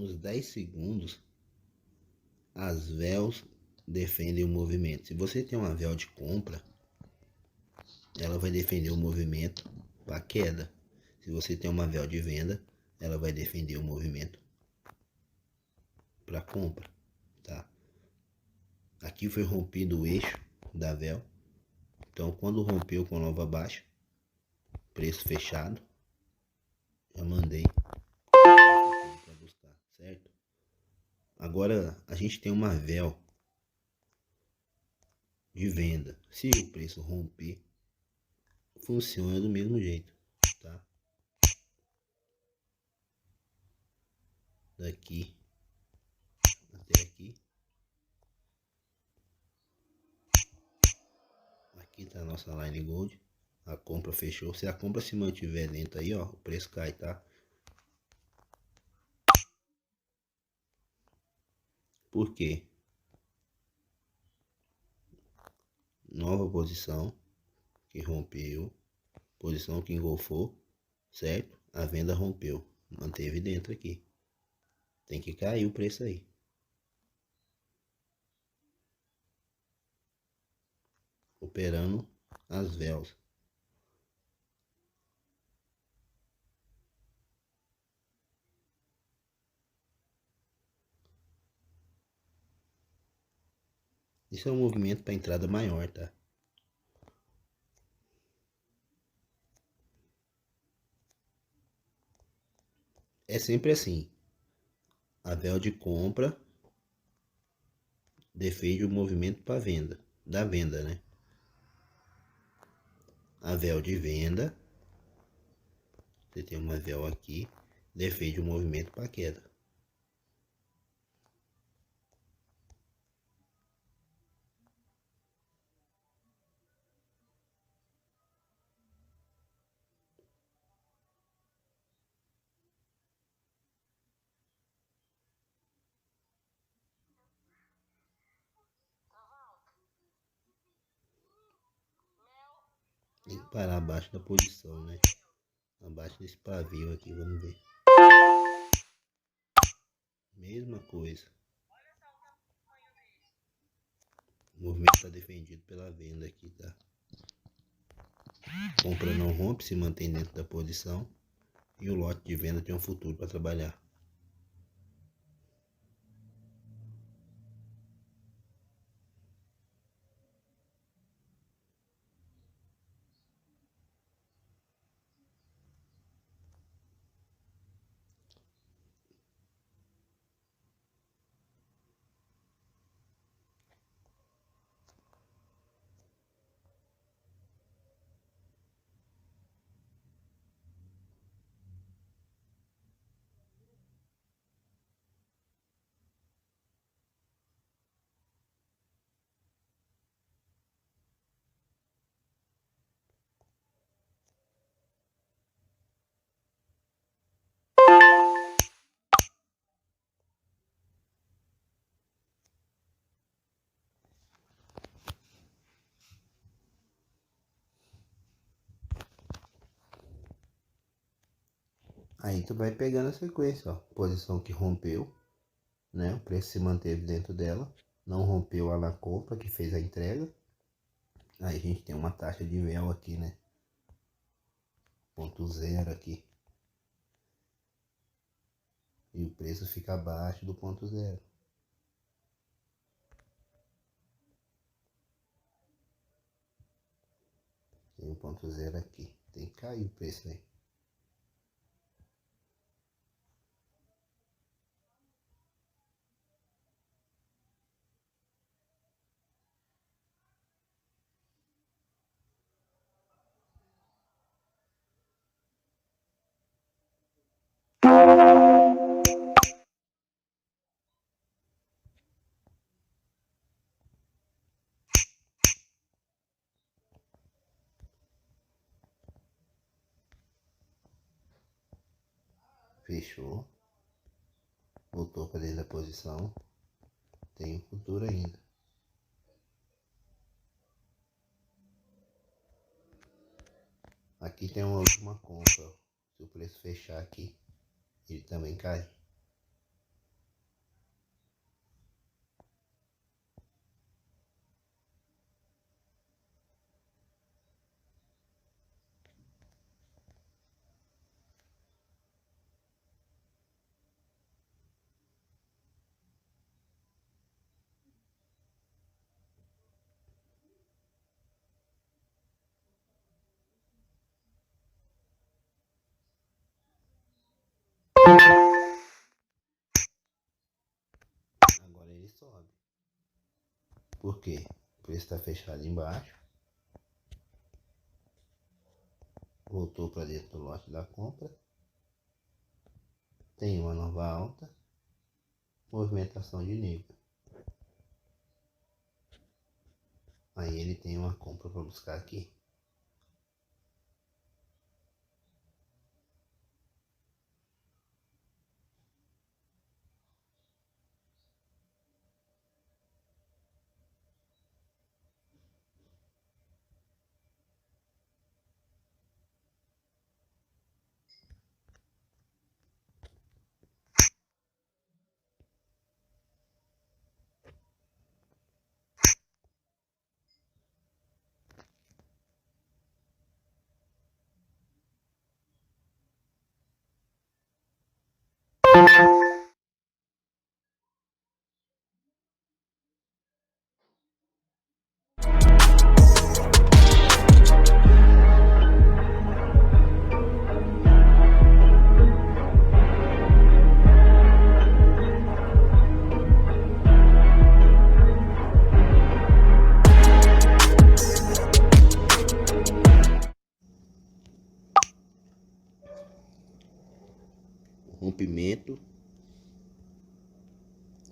nos 10 segundos, as véus defendem o movimento. Se você tem uma véu de compra, ela vai defender o movimento para queda. Se você tem uma véu de venda, ela vai defender o movimento para compra, tá? Aqui foi rompido o eixo da véu. Então, quando rompeu com nova baixa, preço fechado, já mandei para buscar, certo? Agora a gente tem uma véu de venda. Se o preço romper, funciona do mesmo jeito, tá? Daqui até aqui. Aqui tá a nossa line gold. A compra fechou. Se a compra se mantiver dentro aí, ó, o preço cai, tá? Por quê? Nova posição que rompeu, posição que engolfou, certo? A venda rompeu, manteve dentro aqui. Tem que cair o preço aí. Operando as véus. Isso é um movimento para entrada maior, tá? É sempre assim. A véu de compra defende o movimento para venda, da venda, né? A véu de venda, você tem uma véu aqui, defende o movimento para queda. Tem que parar abaixo da posição, né? Abaixo desse pavio aqui, vamos ver. Mesma coisa. O movimento está defendido pela venda aqui, tá? Compra não rompe, se mantém dentro da posição. E o lote de venda tem um futuro para trabalhar. Aí tu vai pegando a sequência, ó. Posição que rompeu, né? O preço se manteve dentro dela. Não rompeu a na compra que fez a entrega. Aí a gente tem uma taxa de véu aqui, né? Ponto zero aqui. E o preço fica abaixo do ponto zero. Tem um ponto zero aqui. Tem que cair o preço aí. Fechou. Voltou para dentro da posição. Tem um futuro ainda. Aqui tem uma última compra. Se o preço fechar aqui, ele também cai. Por quê? O preço está fechado embaixo. Voltou para dentro do lote da compra. Tem uma nova alta. Movimentação de nível. Aí ele tem uma compra para buscar aqui.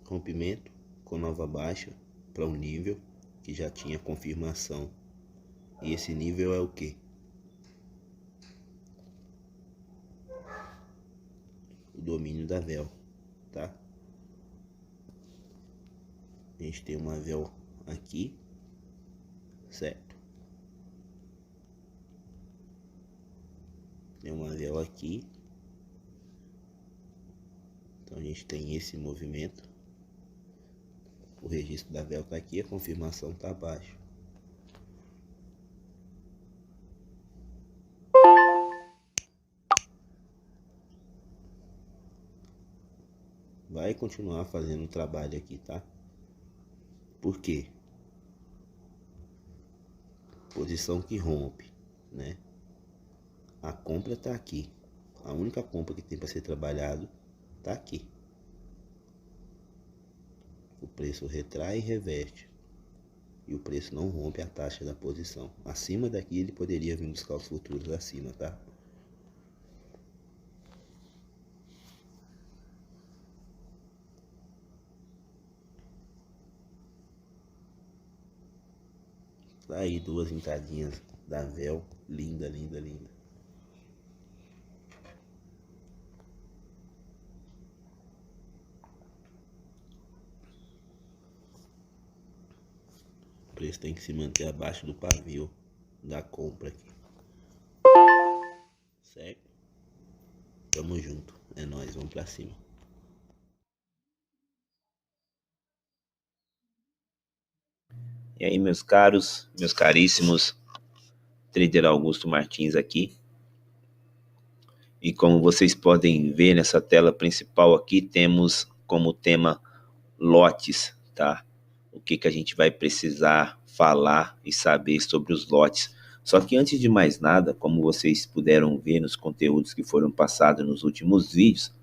Rompimento com nova baixa para um nível que já tinha confirmação. E esse nível é o que? O domínio da véu, tá? A gente tem uma véu aqui, certo? Tem uma véu aqui. Então a gente tem esse movimento. O registro da véu tá aqui, a confirmação tá abaixo. Vai continuar fazendo o trabalho aqui, tá? Por quê? Posição que rompe, né? A compra tá aqui. A única compra que tem para ser trabalhado tá aqui. O preço retrai e reverte. E o preço não rompe a taxa da posição. Acima daqui ele poderia vir buscar os futuros acima, tá? Tá aí duas entradinhas da véu. Linda, linda, linda. O preço tem que se manter abaixo do pavio da compra aqui. Certo? Tamo junto. É nóis, vamos pra cima. E aí, meus caros, meus caríssimos, Trader Augusto Martins aqui. E como vocês podem ver nessa tela principal aqui, temos como tema lotes, tá? O que a gente vai precisar falar e saber sobre os lotes. Só que antes de mais nada, como vocês puderam ver nos conteúdos que foram passados nos últimos vídeos,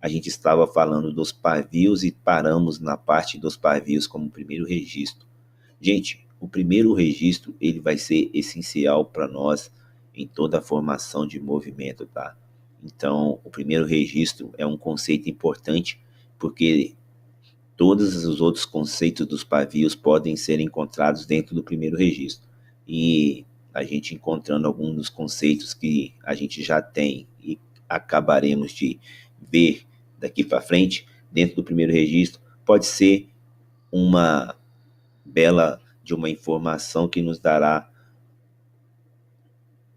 a gente estava falando dos pavios e paramos na parte dos pavios como primeiro registro. Gente, o primeiro registro ele vai ser essencial para nós em toda a formação de movimento, tá? Então, o primeiro registro é um conceito importante porque todos os outros conceitos dos pavios podem ser encontrados dentro do primeiro registro. E a gente encontrando alguns dos conceitos que a gente já tem e acabaremos de ver daqui para frente dentro do primeiro registro, pode ser uma bela de uma informação que nos dará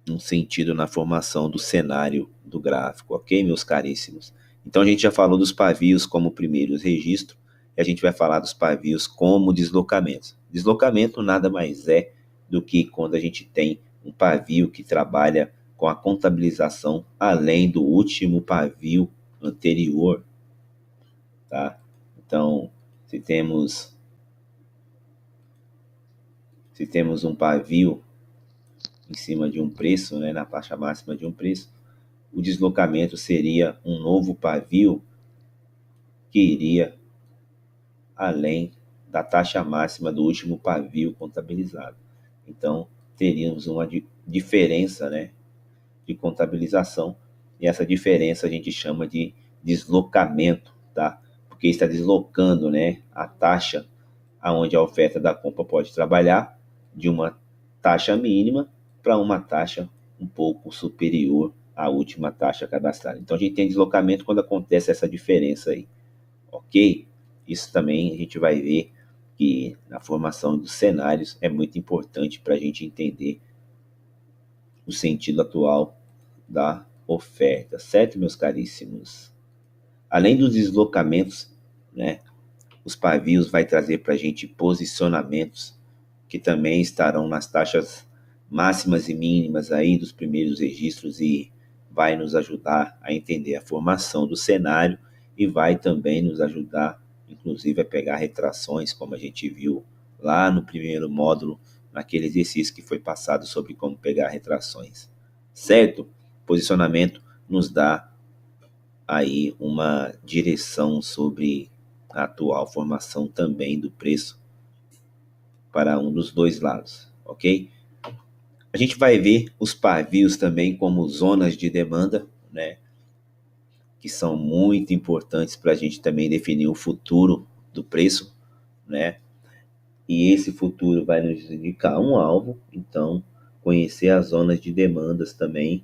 um sentido na formação do cenário do gráfico, ok, meus caríssimos? Então a gente já falou dos pavios como primeiros registros, e a gente vai falar dos pavios como deslocamentos. Deslocamento nada mais é do que quando a gente tem um pavio que trabalha com a contabilização além do último pavio anterior, tá? Então, se temos um pavio em cima de um preço, né, na faixa máxima de um preço, o deslocamento seria um novo pavio que iria além da taxa máxima do último pavio contabilizado. Então, teríamos uma diferença, né, de contabilização, e essa diferença a gente chama de deslocamento, tá? Porque está deslocando, né, a taxa aonde a oferta da compra pode trabalhar de uma taxa mínima para uma taxa um pouco superior à última taxa cadastrada. Então a gente tem deslocamento quando acontece essa diferença aí, ok? Isso também a gente vai ver que na formação dos cenários é muito importante para a gente entender o sentido atual da oferta, certo, meus caríssimos? Além dos deslocamentos, né, os pavios vai trazer para a gente posicionamentos que também estarão nas taxas máximas e mínimas aí dos primeiros registros e vai nos ajudar a entender a formação do cenário e vai também nos ajudar, inclusive, a pegar retrações, como a gente viu lá no primeiro módulo, naquele exercício que foi passado sobre como pegar retrações, certo? Posicionamento nos dá aí uma direção sobre a atual formação também do preço para um dos dois lados, ok? A gente vai ver os pavios também como zonas de demanda, né? Que são muito importantes para a gente também definir o futuro do preço, né? E esse futuro vai nos indicar um alvo, então conhecer as zonas de demandas também,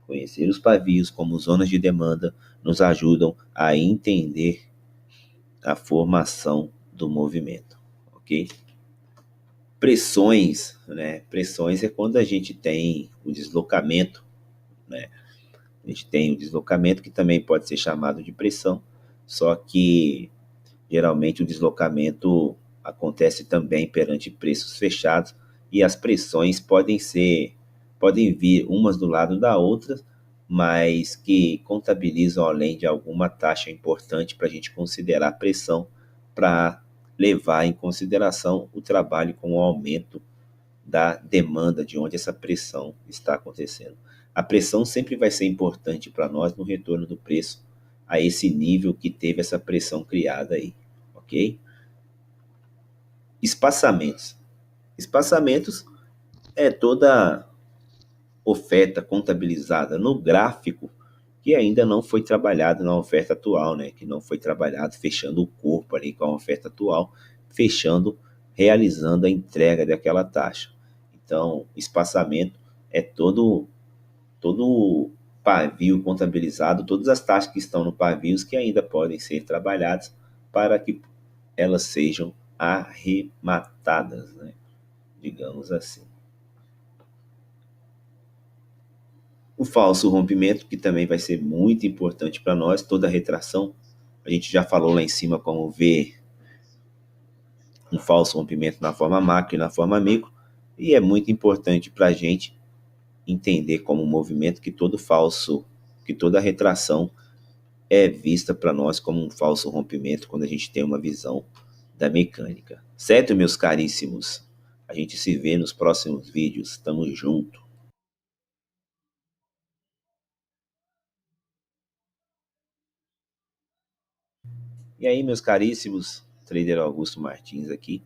conhecer os pavios como zonas de demanda nos ajudam a entender a formação do movimento, ok? Pressões, né? Pressões é quando a gente tem o deslocamento, né? A gente tem o deslocamento que também pode ser chamado de pressão, só que geralmente o deslocamento acontece também perante preços fechados e as pressões podem vir umas do lado da outra, mas que contabilizam além de alguma taxa importante para a gente considerar pressão para levar em consideração o trabalho com o aumento da demanda de onde essa pressão está acontecendo. A pressão sempre vai ser importante para nós no retorno do preço a esse nível que teve essa pressão criada aí, ok? Espaçamentos. Espaçamentos é toda oferta contabilizada no gráfico que ainda não foi trabalhado na oferta atual, né? Que não foi trabalhado fechando o corpo ali com a oferta atual, fechando, realizando a entrega daquela taxa. Então, espaçamento é todo pavio contabilizado, todas as taxas que estão no pavio que ainda podem ser trabalhadas para que elas sejam arrematadas, né? Digamos assim. O falso rompimento, que também vai ser muito importante para nós, toda a retração. A gente já falou lá em cima como ver um falso rompimento na forma macro e na forma micro, e é muito importante para a gente entender como movimento que toda retração é vista para nós como um falso rompimento quando a gente tem uma visão da mecânica. Certo, meus caríssimos? A gente se vê nos próximos vídeos. Tamo junto. E aí, meus caríssimos, trader Augusto Martins aqui.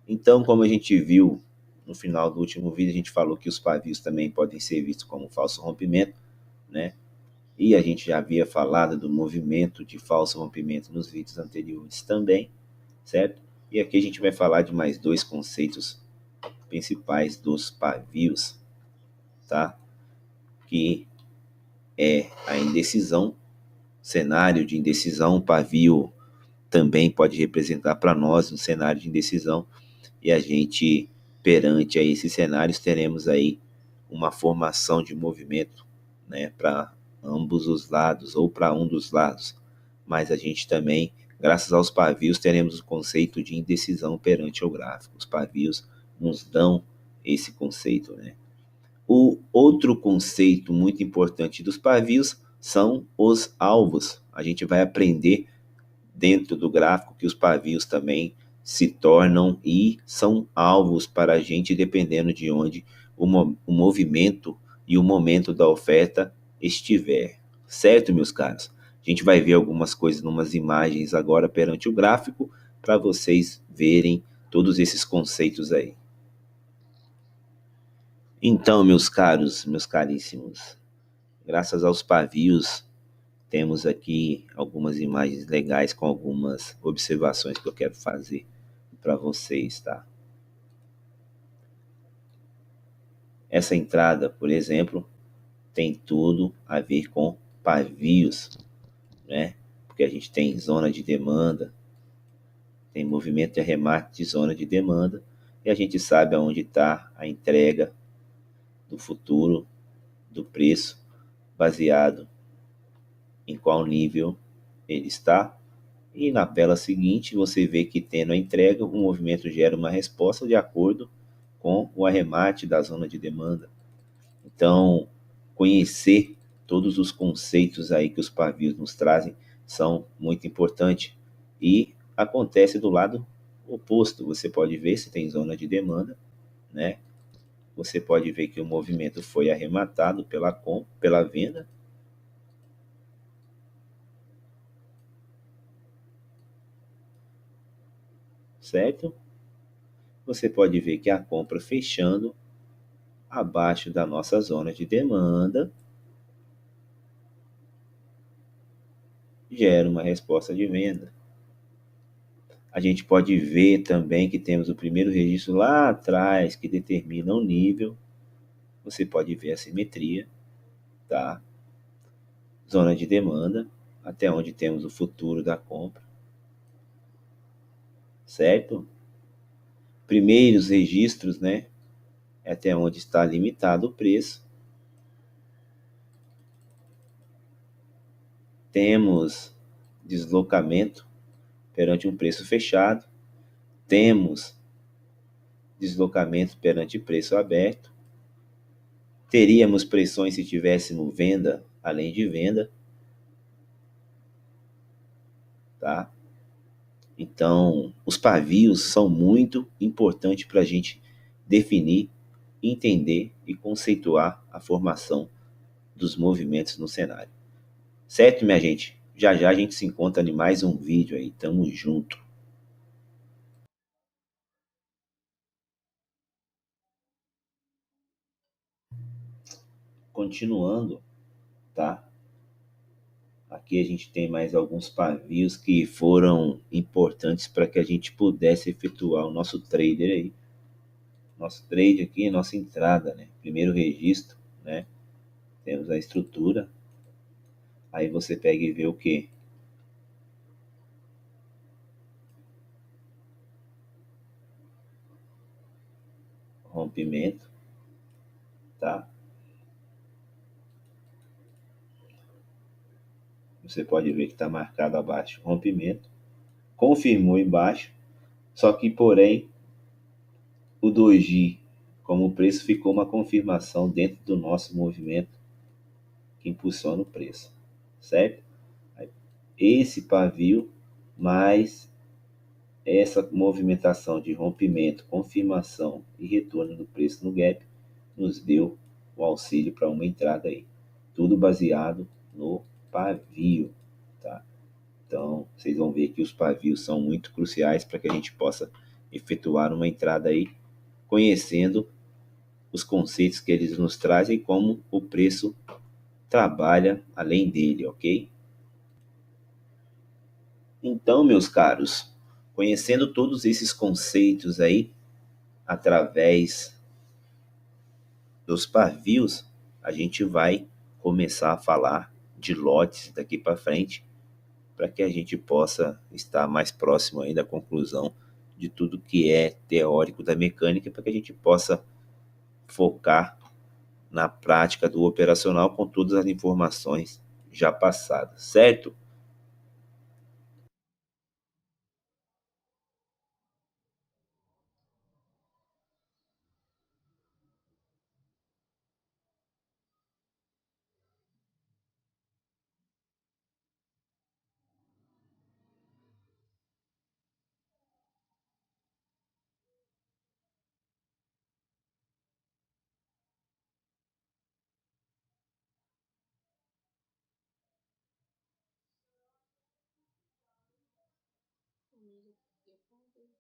Então, como a gente viu no final do último vídeo, a gente falou que os pavios também podem ser vistos como falso rompimento, né? E a gente já havia falado do movimento de falso rompimento nos vídeos anteriores também, certo? E aqui a gente vai falar de mais dois conceitos principais dos pavios, tá? Que é a indecisão, cenário de indecisão, o pavio também pode representar para nós um cenário de indecisão, e a gente, perante a esses cenários, teremos aí uma formação de movimento, né, para ambos os lados ou para um dos lados, mas a gente também, graças aos pavios, teremos o conceito de indecisão perante o gráfico. Os pavios nos dão esse conceito, né? O outro conceito muito importante dos pavios são os alvos. A gente vai aprender dentro do gráfico que os pavios também se tornam e são alvos para a gente, dependendo de onde o movimento e o momento da oferta estiver. Certo, meus caros? A gente vai ver algumas coisas, umas imagens agora perante o gráfico, para vocês verem todos esses conceitos aí. Então, meus caros, meus caríssimos, graças aos pavios, temos aqui algumas imagens legais com algumas observações que eu quero fazer para vocês, tá? Essa entrada, por exemplo, tem tudo a ver com pavios, né? Porque a gente tem zona de demanda, tem movimento de arremate de zona de demanda, e a gente sabe aonde está a entrega do futuro do preço, baseado em qual nível ele está. E na tela seguinte você vê que, tendo a entrega, o movimento gera uma resposta de acordo com o arremate da zona de demanda. Então, conhecer todos os conceitos aí que os pavios nos trazem são muito importantes. E acontece do lado oposto. Você pode ver se tem zona de demanda, né? Você pode ver que o movimento foi arrematado pela venda. Certo? Você pode ver que a compra fechando abaixo da nossa zona de demanda gera uma resposta de venda. A gente pode ver também que temos o primeiro registro lá atrás que determina o nível. Você pode ver a simetria, tá? Zona de demanda, até onde temos o futuro da compra, certo? Primeiros registros, né? Até onde está limitado o preço. Temos deslocamento perante um preço fechado. Temos deslocamento perante preço aberto. Teríamos pressões se tivéssemos venda além de venda, tá? Então, os pavios são muito importantes para a gente definir, entender e conceituar a formação dos movimentos no cenário. Certo, minha gente? Já já a gente se encontra em mais um vídeo aí. Tamo junto. Continuando, tá? Aqui a gente tem mais alguns pavios que foram importantes para que a gente pudesse efetuar o nosso trader aí. Nosso trade aqui, nossa entrada, né? Primeiro registro, né? Temos a estrutura. Aí você pega e vê o que? Rompimento, tá? Você pode ver que está marcado abaixo rompimento. Confirmou embaixo, só que porém o doji, como o preço, ficou uma confirmação dentro do nosso movimento que impulsiona o preço, certo? Esse pavio mais essa movimentação de rompimento, confirmação e retorno do preço no gap nos deu o auxílio para uma entrada aí. Tudo baseado no pavio, tá? Então, vocês vão ver que os pavios são muito cruciais para que a gente possa efetuar uma entrada aí, conhecendo os conceitos que eles nos trazem e como o preço trabalha além dele, ok? Então, meus caros, conhecendo todos esses conceitos aí, através dos pavios, a gente vai começar a falar de lotes daqui para frente, para que a gente possa estar mais próximo aí da conclusão de tudo que é teórico da mecânica, para que a gente possa focar na prática do operacional com todas as informações já passadas, certo?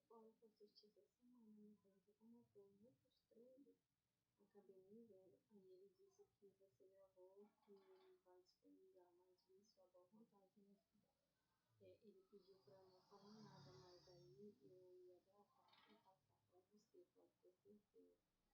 fora com a justiça essa semana, né? Porque como eu tô muito frustrado, acabei nem vendo. Aí ele disse que você gravou que ele vai disponibilizar mais vezes sua boa vontade, né? Ele pediu pra não falar nada, mas aí eu ia gravar e passar pra você, pode ter certeza.